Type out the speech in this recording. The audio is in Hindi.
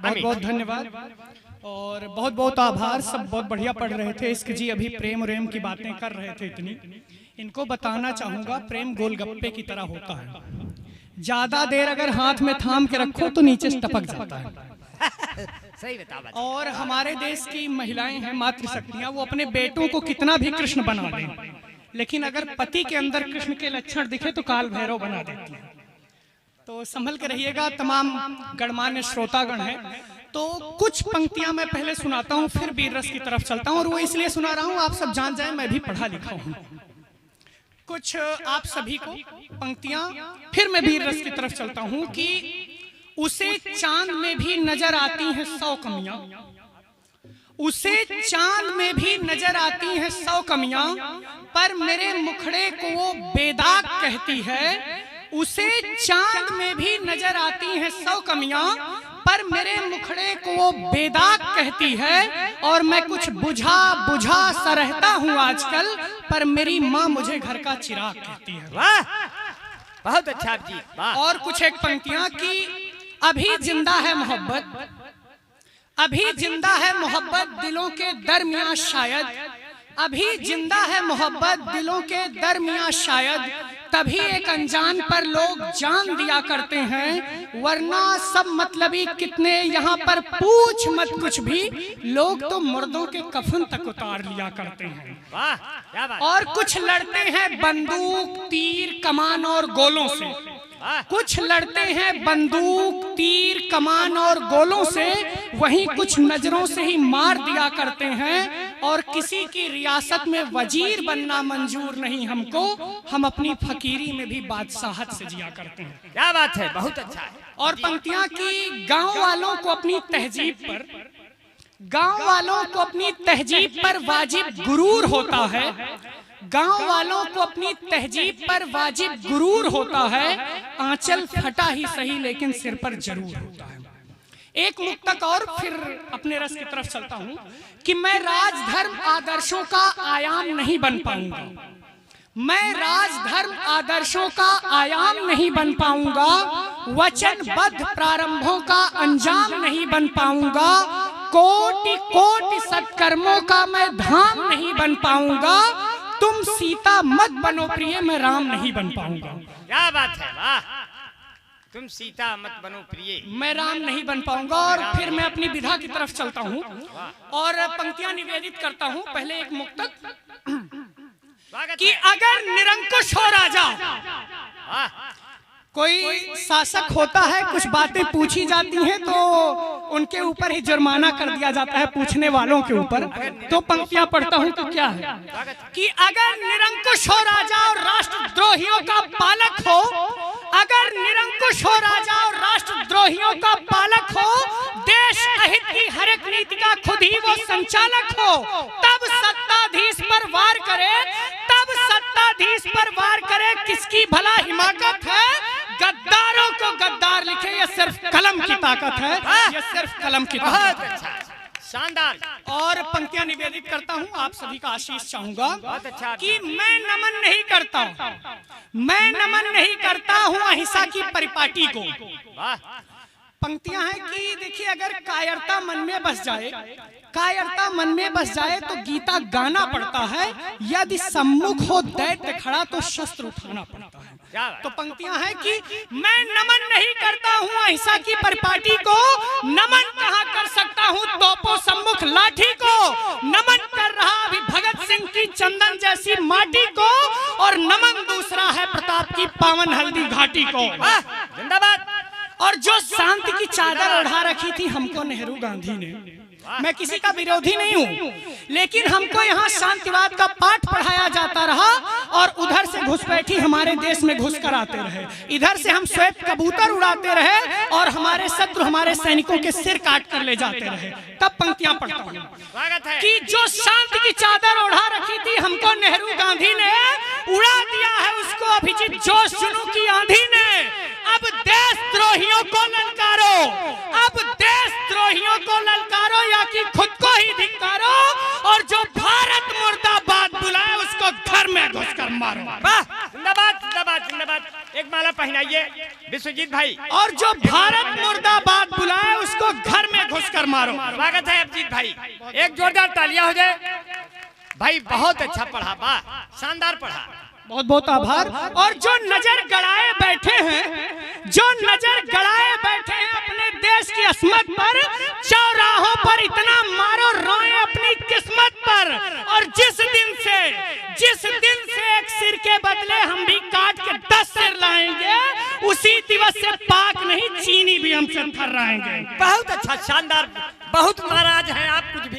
बहुत बहुत धन्यवाद और बहुत बहुत आभार। सब बहुत बढ़िया पढ़ रहे थे। इश्क जी अभी प्रेम प्रेम की बातें कर रहे थे इतनी। इनको बताना चाहूंगा प्रेम गोलगप्पे की तरह होता है, ज्यादा देर अगर हाथ में थाम के रखो तो नीचे से टपक जाता है। सही बता। और हमारे देश की महिलाएं हैं मातृशक्तियां, वो अपने बेटों को कितना भी कृष्ण बना दें, लेकिन अगर पति के अंदर कृष्ण के लक्षण दिखे तो काल भैरव बना देती है। तो संभल के रहिएगा तमाम गणमान्य श्रोतागण हैं। तो कुछ पंक्तियां मैं पहले सुनाता हूं, फिर वीर रस की तरफ चलता हूं। और वो इसलिए सुना रहा हूं आप सब जान जाएं मैं भी पढ़ा लिखा हूं। कुछ आप सभी को पंक्तियां, फिर मैं वीर रस की तरफ चलता हूं कि उसे चांद में भी नजर आती हैं 100 कमियां, उसे चांद में भी नजर आती हैं 100 कमियां, पर मेरे मुखड़े को वो बेदाग कहती है। उसे चांद में भी नजर आती हैं 100 कमियां, पर मेरे मुखड़े को वो बेदाग कहती है। और मैं कुछ बुझा बुझा सा रहता हूँ आजकल, पर मेरी माँ मुझे घर का चिराग कहती है। वाह, बहुत अच्छा जी, वाह। और कुछ एक पंक्तियां कि अभी जिंदा है मोहब्बत, अभी जिंदा है मोहब्बत दिलों के दरमियां शायद, अभी जिंदा है मोहब्बत दिलों के दरमियां शायद, तभी एक अनजान पर लोग जान दिया करते हैं, वरना सब मतलबी कितने यहाँ पर पूछ मत कुछ भी, लोग तो मुर्दों के कफन तक उतार लिया करते हैं। वाह, क्या बात। और कुछ लड़ते हैं बंदूक तीर कमान और गोलों से, कुछ लड़ते हैं बंदूक तीर कमान और गोलों से, वहीं कुछ नजरों से ही मार दिया करते हैं। और किसी की रियासत में वजीर बनना मंजूर नहीं हमको, हम अपनी फकीरी में भी बादशाहत से जिया करते हैं। क्या बात है, बहुत अच्छा है। और पंक्तियां की गांव वालों को अपनी तहजीब पर, गांव वालों को अपनी तहजीब पर वाजिब गुरूर होता है, गांव वालों को अपनी तहजीब पर वाजिब गुरूर होता है। आंचल फटा ही सही लेकिन सिर पर जरूर होता है। एक मुक्तक और फिर अपने रस की तरफ चलता हूं कि मैं राजधर्म आदर्शों का आयाम नहीं बन पाऊंगा, मैं राजधर्म आदर्शों का आयाम नहीं बन पाऊंगा, वचनबद्ध प्रारंभों का अंजाम नहीं बन पाऊंगा, कोटि कोटि सत्कर्मों का मैं धाम नहीं बन पाऊंगा, तुम सीता मत बनो प्रिय मैं राम नहीं बन पाऊंगा। क्या बात है, वाह। तुम सीता मत बनो प्रिय मैं राम नहीं बन पाऊंगा। और फिर मैं अपनी विधा की तरफ चलता हूँ और पंक्तियां निवेदित करता हूँ। पहले एक मुक्तक कि अगर निरंकुश हो राजा, कोई शासक होता है, कुछ बातें पूछी जाती हैं तो उनके ऊपर ही जुर्माना कर दिया जाता है पूछने वालों के ऊपर। तो पंक्तियां पढ़ता हूं तो क्या है कि अगर निरंकुश हो राजा और राष्ट्रद्रोहियों का पालक हो, अगर निरंकुश हो राजा और राष्ट्रद्रोहियों का पालक हो, देश अहित की हर एक नीति का खुद ही वो संचालक हो, तब सत्ताधीश पर वार करे, तब सत्ताधीश पर वार करे, किसकी भला हिमाकत है, गद्दारों को गद्दार लिखे, ये सिर्फ कलम की ताकत है, ये सिर्फ कलम की ताकत है। शानदार। और पंक्तियां निवेदित करता हूं, आप सभी का आशीष चाहूंगा अच्छा कि मैं नमन नहीं करता, मैं नमन नहीं करता हूं अहिंसा की परिपाटी को। पंक्तियां हैं कि देखिए अगर कायरता मन में बस जाए, कायरता मन में बस जाए तो गीता गाना पड़ता है, यदि सम्मुख हो दैत्य खड़ा तो शस्त्र उठाना पड़ता है। तो पंक्तियां हैं कि मैं नमन नहीं करता हूं अहिंसा की परिपाटी को, नमन कहां कर सकता हूं तोपो सम्मुख लाठी को, नमन कर रहा अभी भगत सिंह की चंदन जैसी माटी को, और नमन दूसरा है प्रताप की पावन हल्दी घाटी को। जिंदाबाद। और जो शांति की चादर ओढ़ा रखी थी हमको नेहरू गांधी ने, मैं किसी का विरोधी नहीं हूँ, लेकिन हमको यहाँ शांतिवाद का पाठ पढ़ाया जाता रहा और उधर से घुसपैठी हमारे देश में घुस कर आते रहे, इधर से हम श्वेत कबूतर उड़ाते रहे और हमारे शत्रु हमारे सैनिकों के सिर काट कर ले जाते रहे। तब पंक्तियां पढ़ता हूँ कि जो शांति की चादर ओढ़ा रखी थी हमको नेहरू गांधी ने, उड़ा दिया है उसको अभिजीत जोश जुनून की आंधी ने। अब देशद्रोहियों को ललकारो, अब देशद्रोहियों को ललकारो या कि खुद को ही धिक्कारो, और जो भारत मुर्दाबाद बुलाए उसको घर में घुसकर मारो। वाह, जिंदाबाद जिंदाबाद जिंदाबाद। एक माला पहनाइए विश्वजीत भाई। और जो भारत मुर्दाबाद बुलाए उसको घर में कर मारो। स्वागत है अभिजीत भाई, एक जोरदार तालियां हो जाए। भाई बहुत अच्छा पढ़ा, वाह शानदार पढ़ा। बहुत बहुत आभार। और जो नजर गड़ाए बैठे हैं, जो नजर गड़ाए बैठे हैं अपने देश की अस्मत पर, चौराहों पर इतना मारो रोए अपनी किस्मत पर। और जिस दिन से एक सिर के बदले हम भी काट के 10 सिर लाएंगे, उसी दिवस से पाक नहीं चीनी भी हमसे थर्राएंगे। बहुत अच्छा शानदार, बहुत नाराज हैं आप कुछ भी